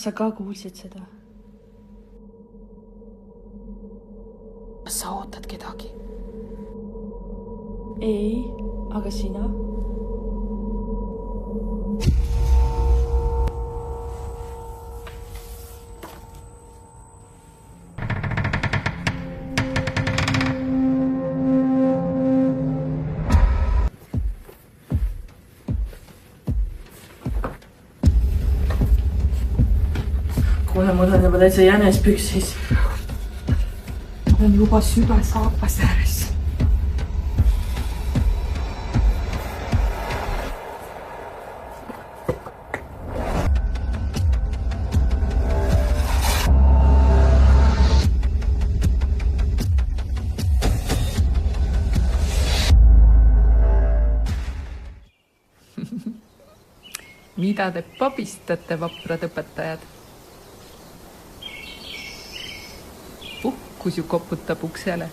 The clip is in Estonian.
sa ka kuulsid seda? Kas sa ootad kedagi? Ei, aga sina? Kuule, mul on juba täitsa jänes püksis. On juba süda saapas ääres. Mida te pabistate, vaprad õpetajad? Kus ju koputab uksele.